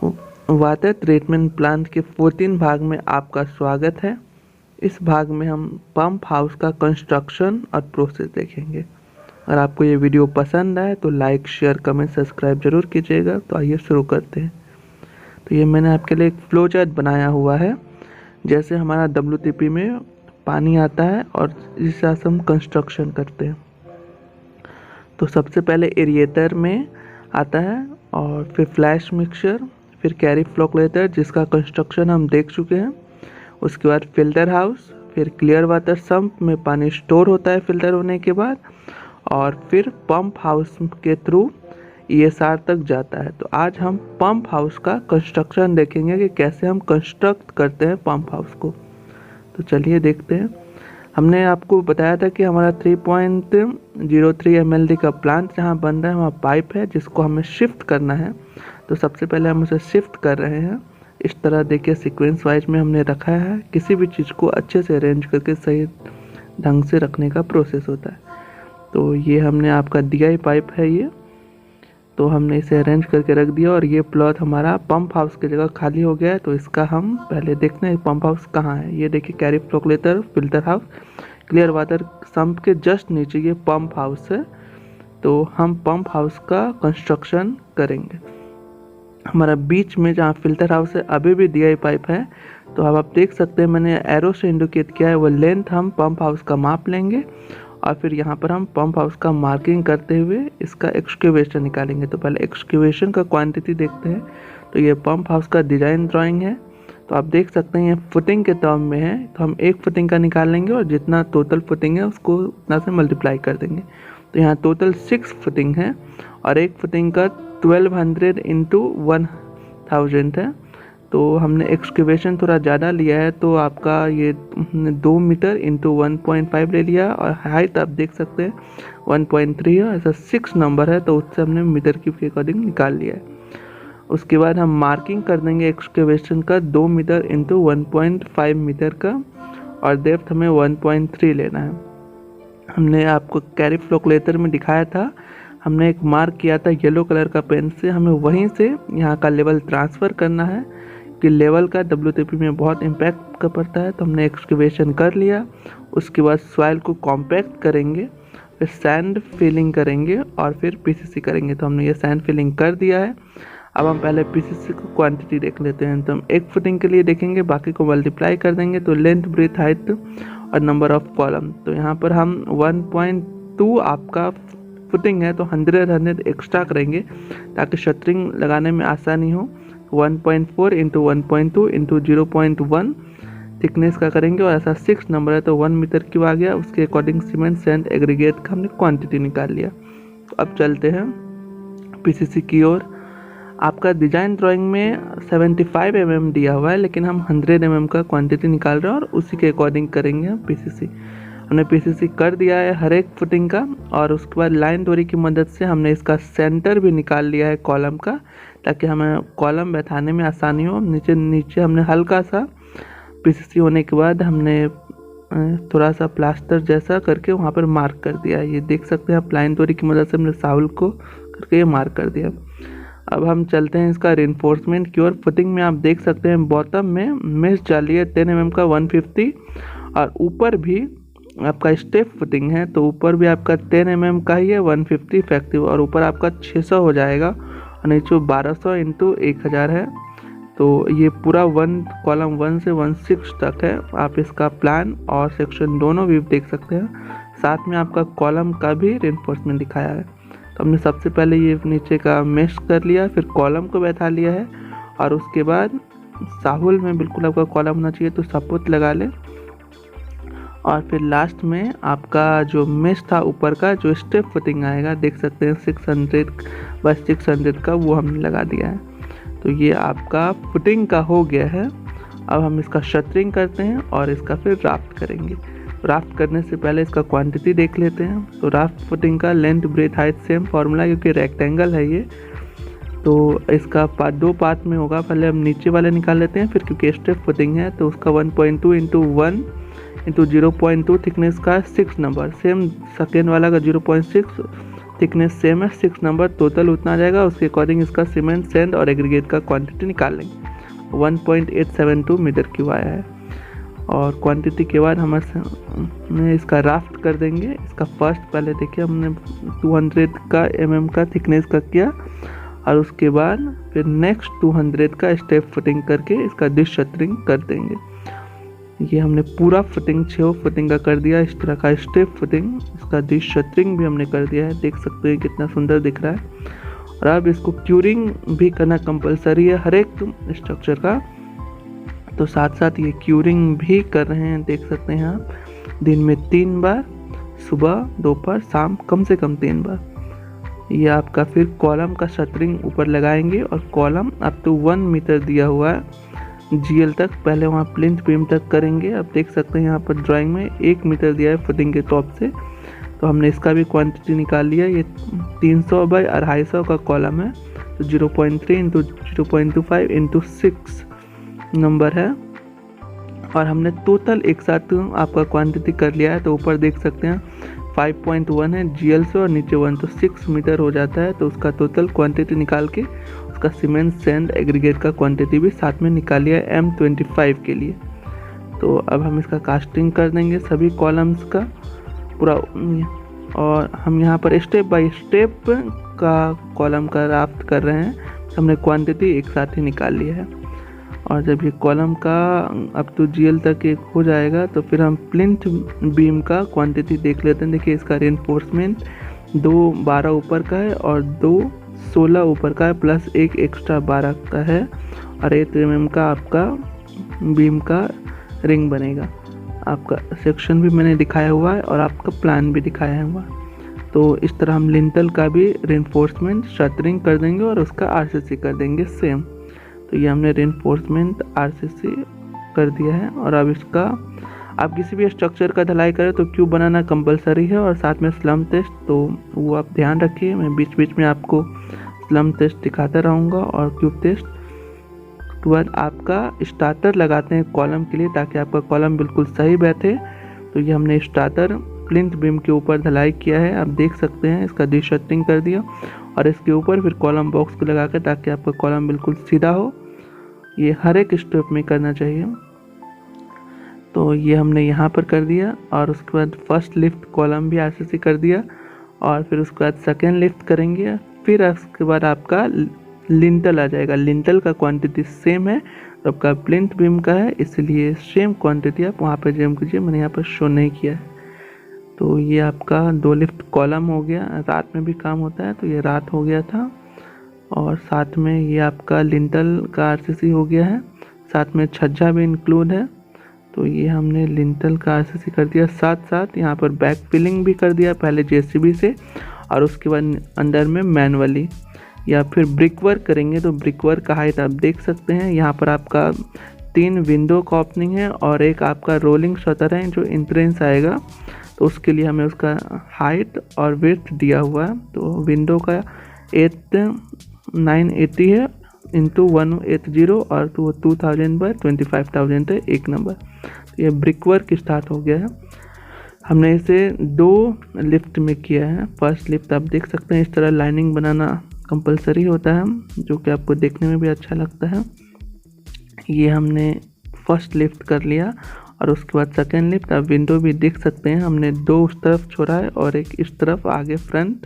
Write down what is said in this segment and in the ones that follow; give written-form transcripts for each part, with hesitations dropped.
Water treatment plant के 14 भाग में आपका स्वागत है। इस भाग में हम पंप हाउस का कंस्ट्रक्शन और प्रोसेस देखेंगे। अगर आपको ये वीडियो पसंद आए तो लाइक, शेयर, कमेंट, सब्सक्राइब जरूर कीजिएगा। तो आइए शुरू करते हैं। तो ये मैंने आपके लिए एक फ्लो चार्ट बनाया हुआ है, जैसे हमारा WTP में पानी आता है और इस हिसाब से हम कंस्ट्रक्शन करते हैं। तो सबसे पहले एरिएटर में आता है और फिर फ्लैश मिक्सचर, फिर कैरी फ्लोकलेटर जिसका कंस्ट्रक्शन हम देख चुके हैं। उसके बाद फिल्टर हाउस, फिर क्लियर वाटर सम्प में पानी स्टोर होता है फिल्टर होने के बाद, और फिर पंप हाउस के थ्रू ESR तक जाता है। तो आज हम पंप हाउस का कंस्ट्रक्शन देखेंगे कि कैसे हम कंस्ट्रक्ट करते हैं पंप हाउस को। तो चलिए देखते हैं। हमने आपको बताया था कि हमारा 3.03 MLD का प्लांट जहाँ बन रहा है वहाँ पाइप है जिसको हमें शिफ्ट करना है। तो सबसे पहले हम उसे शिफ्ट कर रहे हैं। इस तरह देखिए सीक्वेंस वाइज में हमने रखा है। किसी भी चीज़ को अच्छे से अरेंज करके सही ढंग से रखने का प्रोसेस होता है। तो ये हमने आपका DI पाइप है ये, तो हमने इसे अरेंज करके रख दिया और ये प्लॉट हमारा पंप हाउस की जगह खाली हो गया है। तो इसका हम पहले देखते हैं पंप हाउस कहाँ है। ये देखिए clariflocculator, filter house, clear water sump के जस्ट नीचे ये पंप हाउस है। तो हम पंप हाउस का कंस्ट्रक्शन करेंगे। हमारा बीच में जहाँ फिल्टर हाउस है अभी भी DI पाइप है। तो अब आप देख सकते हैं मैंने एरो से इंडिकेट किया है, वो लेंथ हम पंप हाउस का माप लेंगे और फिर यहाँ पर हम पंप हाउस का मार्किंग करते हुए इसका एक्सकेवेशन निकालेंगे। तो पहले एक्सकेवेशन का क्वांटिटी देखते हैं। तो ये पंप हाउस का डिज़ाइन ड्राइंग है। तो आप देख सकते हैं ये फुटिंग के टर्म में है, तो हम एक फुटिंग का निकालेंगे और जितना टोटल फुटिंग है उसको उतना से मल्टीप्लाई कर देंगे। तो यहाँ टोटल 6 फुटिंग है और एक फुटिंग का 1200 इंटू 1000 है। तो हमने एक्सकेवेशन थोड़ा ज़्यादा लिया है, तो आपका ये 2 मीटर इंटू 1.5 ले लिया और हाइट आप देख सकते हैं 1.3 है। ऐसा 6 नंबर है तो उससे हमने मीटर क्यूब के अकॉर्डिंग निकाल लिया है। उसके बाद हम मार्किंग कर देंगे एक्सकेवेशन का 2 मीटर इंटू 1.5 मीटर का, और डेप्थ हमें 1.3 लेना है। हमने आपको कैरी फ्लोकलेटर में दिखाया था, हमने एक मार्क किया था येलो कलर का पेन से। हमें वहीं से यहाँ का लेवल ट्रांसफ़र करना है कि लेवल का WTP में बहुत इम्पैक्ट पड़ता है। तो हमने एक्सकेवेशन कर लिया। उसके बाद सॉइल को कॉम्पैक्ट करेंगे, फिर सैंड फिलिंग करेंगे और फिर PCC करेंगे। तो हमने ये सैंड फिलिंग कर दिया है। अब हम पहले PCC को क्वांटिटी देख लेते हैं। तो हम एक फुटिंग के लिए देखेंगे, बाकी को मल्टीप्लाई कर देंगे। तो लेंथ, ब्रेथ, हाइट और नंबर ऑफ कॉलम, तो यहाँ पर हम 1.2 आपका फुटिंग है तो 100 एक्स्ट्रा करेंगे ताकि शटरिंग लगाने में आसानी हो। 1.4 इंटू 1.2 इंटू 0.1 थिकनेस का करेंगे और ऐसा 6 नंबर है तो 1 मीटर क्यूब आ गया। उसके अकॉर्डिंग सीमेंट सैंड एग्रीगेट का हमने क्वांटिटी निकाल लिया। तो अब चलते हैं PCC की ओर। आपका डिज़ाइन ड्राइंग में 75 mm दिया हुआ है, लेकिन हम 100 mm का क्वांटिटी निकाल रहे हैं और उसी के अकॉर्डिंग करेंगे हम PCC। हमने PCC कर दिया है हर एक फुटिंग का, और उसके बाद लाइन डोरी की मदद से हमने इसका सेंटर भी निकाल लिया है कॉलम का, ताकि हमें कॉलम बैठाने में आसानी हो। नीचे नीचे हमने हल्का सा PCC होने के बाद हमने थोड़ा सा प्लास्टर जैसा करके वहाँ पर मार्क कर दिया है। ये देख सकते हैं आप, लाइन डोरी की मदद से हमने साउल को करके ये मार्क कर दिया। अब हम चलते हैं इसका रिइंफोर्समेंट की ओर। फुटिंग में आप देख सकते हैं बॉटम में मेश जाली है 10 mm का 150, और ऊपर भी आपका स्टेप फुटिंग है तो ऊपर भी आपका 10 mm का ही है 150 इफेक्टिव, और ऊपर आपका 600 हो जाएगा और नीचे 1200 इंटू 1000 है। तो ये पूरा कॉलम 1 से 16 तक है। आप इसका प्लान और सेक्शन दोनों भी देख सकते हैं। साथ में आपका कॉलम का भी रिइंफोर्समेंट दिखाया है। तो हमने सबसे पहले ये नीचे का मेश कर लिया, फिर कॉलम को बैठा लिया है, और उसके बाद साहुल में बिल्कुल आपका कॉलम होना चाहिए तो सपोर्ट लगा ले, और फिर लास्ट में आपका जो मेश था ऊपर का जो स्टेप फुटिंग आएगा देख सकते हैं 600 बाय 600 का, वो हमने लगा दिया है। तो ये आपका फुटिंग का हो गया है। अब हम इसका शटरिंग करते हैं और इसका फिर राफ्ट करेंगे। राफ्ट करने से पहले इसका क्वांटिटी देख लेते हैं। तो राफ्ट फुटिंग का length, breadth, height same formula, क्योंकि रेक्टेंगल है ये तो इसका दो पार्ट में होगा। पहले हम नीचे वाले निकाल लेते हैं, फिर क्योंकि स्टेप फुटिंग है तो उसका 1.2 इंटू 1 इंटू 0.2 थिकनेस का 6 नंबर, सेम सेकेंड वाला का 0.6 थिकनेस सेम है 6 नंबर, टोटल उतना आ जाएगा। उसके अकॉर्डिंग इसका सीमेंट, सैंड और एग्रीगेट का क्वांटिटी निकाल लेंगे। 1.872 मीटर क्यूब आया है। और क्वांटिटी के बाद हम इसका राफ्ट कर देंगे। इसका फर्स्ट पहले देखिए हमने 200 का mm का थिकनेस का किया, और उसके बाद फिर नेक्स्ट 200 का स्टेप फुटिंग करके इसका डिश शटरिंग कर देंगे। ये हमने पूरा फुटिंग 6 फुटिंग का कर दिया। इस तरह का स्टेप फुटिंग, इसका डिश शटरिंग भी हमने कर दिया है। देख सकते हैं कितना सुंदर दिख रहा है। और अब इसको क्यूरिंग भी करना कंपलसरी है हर एक स्ट्रक्चर का, तो साथ साथ ये क्यूरिंग भी कर रहे हैं। देख सकते हैं आप, दिन में 3 बार, सुबह, दोपहर, शाम, कम से कम 3 बार। ये आपका फिर कॉलम का शटरिंग ऊपर लगाएंगे, और कॉलम अप टू 1 मीटर दिया हुआ है GL तक, पहले वहाँ प्लिंथ बीम तक करेंगे। अब देख सकते हैं यहाँ पर ड्राइंग में 1 मीटर दिया है फुटिंग के टॉप से, तो हमने इसका भी क्वांटिटी निकाल लिया। ये 300 बाई 250 का कॉलम है, तो 0.3 इंटू 0.25 इंटू 6 नंबर है। और हमने टोटल एक साथ आपका क्वांटिटी कर लिया है। तो ऊपर देख सकते हैं 5.1 है GL से, और नीचे 1, तो 6 मीटर हो जाता है। तो उसका टोटल क्वांटिटी निकाल के उसका सीमेंट, सैंड, एग्रीगेट का क्वांटिटी भी साथ में निकाल लिया है M25 के लिए। तो अब हम इसका कास्टिंग कर देंगे सभी कॉलम्स का पूरा, और हम यहाँ पर स्टेप बाय स्टेप का कॉलम का राफ्ट कर रहे हैं। हमने क्वांटिटी एक साथ ही निकाल लिया है। और जब ये कॉलम का अप टू GL तक एक हो जाएगा, तो फिर हम प्लिंथ बीम का क्वांटिटी देख लेते हैं। देखिए इसका रेनफोर्समेंट 2 12 ऊपर का है, और 2 16 ऊपर का है, प्लस एक एक्स्ट्रा 12 का है, और 8 mm का आपका बीम का रिंग बनेगा। आपका सेक्शन भी मैंने दिखाया हुआ है, और आपका प्लान भी दिखाया हुआ है। तो इस तरह हम लिंटल का भी रेनफोर्समेंट शटरिंग कर देंगे, और उसका RCC कर देंगे सेम। तो ये हमने रेनफोर्समेंट RCC कर दिया है। और अब इसका आप किसी भी स्ट्रक्चर का ढलाई करें तो क्यूब बनाना कंपलसरी है, और साथ में स्लम टेस्ट, तो वो आप ध्यान रखिए। मैं बीच बीच में आपको स्लम टेस्ट दिखाता रहूँगा और क्यूब टेस्ट। उसके बाद आपका स्टार्टर लगाते हैं कॉलम के लिए, ताकि आपका कॉलम बिल्कुल सही बैठे। तो ये हमने स्टार्टर प्लिंथ बीम के ऊपर ढलाई किया है, आप देख सकते हैं। इसका डिशटिंग कर दिया, और इसके ऊपर फिर कॉलम बॉक्स को लगा कर, ताकि आपका कॉलम बिल्कुल सीधा हो। ये हर एक स्टेप में करना चाहिए। तो ये हमने यहाँ पर कर दिया, और उसके बाद फर्स्ट लिफ्ट कॉलम भी RCC कर दिया, और फिर उसके बाद सेकेंड लिफ्ट करेंगे। फिर उसके बाद आपका लिंटल आ जाएगा। लिंटल का क्वांटिटी सेम है, तो आपका प्लिंथ बीम का है, इसलिए सेम क्वांटिटी आप वहाँ पर जेम कीजिए। मैंने यहाँ पर शो नहीं किया है। तो ये आपका 2 लिफ्ट कॉलम हो गया। रात में भी काम होता है, तो ये रात हो गया था। और साथ में ये आपका लिंटल का RCC हो गया है, साथ में छज्जा भी इंक्लूड है। तो ये हमने लिंटल का RCC कर दिया, साथ साथ यहाँ पर बैक फिलिंग भी कर दिया, पहले JCB से, और उसके बाद अंडर में मैनुअली। या फिर ब्रिक वर्क करेंगे, तो ब्रिक वर्क का हाइट आप देख सकते हैं। यहाँ पर आपका 3 विंडो का ओपनिंग है, और एक आपका रोलिंग शटर है जो एंट्रेंस आएगा। तो उसके लिए हमें उसका हाइट और विड्थ दिया हुआ है। तो विंडो का 980 है इंटू 180, और तो 2000 बाय 25,000 है एक नंबर। तो ये ब्रिक वर्क स्टार्ट हो गया है। हमने इसे 2 लिफ्ट में किया है। फर्स्ट लिफ्ट आप देख सकते हैं, इस तरह लाइनिंग बनाना कंपलसरी होता है, जो कि आपको देखने में भी अच्छा लगता है। ये हमने फर्स्ट लिफ्ट कर लिया, और उसके बाद सेकेंड लिफ्ट। आप विंडो भी देख सकते हैं, हमने 2 उस तरफ छोड़ा है और एक इस तरफ आगे फ्रंट।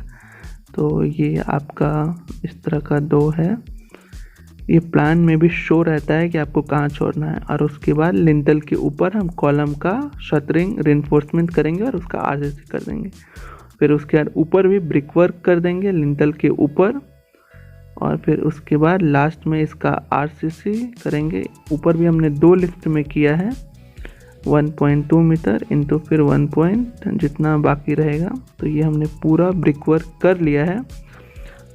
तो ये आपका इस तरह का 2 है। ये प्लान में भी शो रहता है कि आपको कहाँ छोड़ना है। और उसके बाद लिंटल के ऊपर हम कॉलम का शटरिंग रेनफोर्समेंट करेंगे, और उसका RCC कर देंगे। फिर उसके बाद ऊपर भी ब्रिक वर्क कर देंगे लिंटल के ऊपर, और फिर उसके बाद लास्ट में इसका RCC करेंगे। ऊपर भी हमने 2 लिफ्ट में किया है, 1.2 मीटर इंटू फिर 1 पॉइंट जितना बाकी रहेगा। तो ये हमने पूरा ब्रिक वर्क कर लिया है।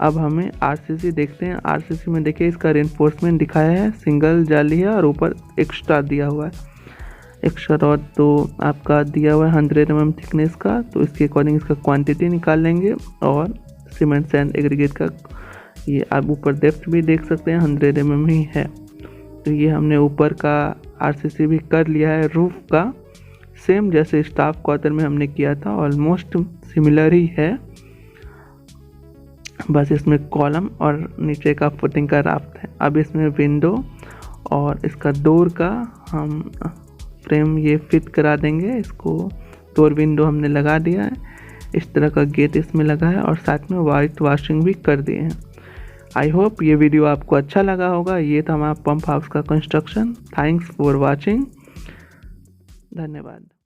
अब हमें RCC देखते हैं। RCC में देखिए इसका रेनफोर्समेंट दिखाया है, सिंगल जाली है, और ऊपर एक्स्ट्रा दिया हुआ है एक्स्ट्रा रॉड। तो आपका दिया हुआ है 100 mm थिकनेस का। तो इसके अकॉर्डिंग इसका क्वांटिटी निकाल लेंगे, और सीमेंट, सैंड, एग्रीगेट का ये आप ऊपर डेप्थ भी देख सकते हैं 100 mm ही है। तो ये हमने ऊपर का RCC भी कर लिया है। रूफ का सेम जैसे स्टाफ क्वार्टर में हमने किया था, ऑलमोस्ट सिमिलर ही है। बस इसमें कॉलम और नीचे का फुटिंग का राफ्ट है। अब इसमें विंडो और इसका डोर का हम फ्रेम ये फिट करा देंगे। इसको डोर विंडो हमने लगा दिया है, इस तरह का गेट इसमें लगा है और साथ में वाइट वॉशिंग भी कर दिए हैं। आई होप ये वीडियो आपको अच्छा लगा होगा। ये था हमारा पंप हाउस का कंस्ट्रक्शन। Thanks for watching. धन्यवाद।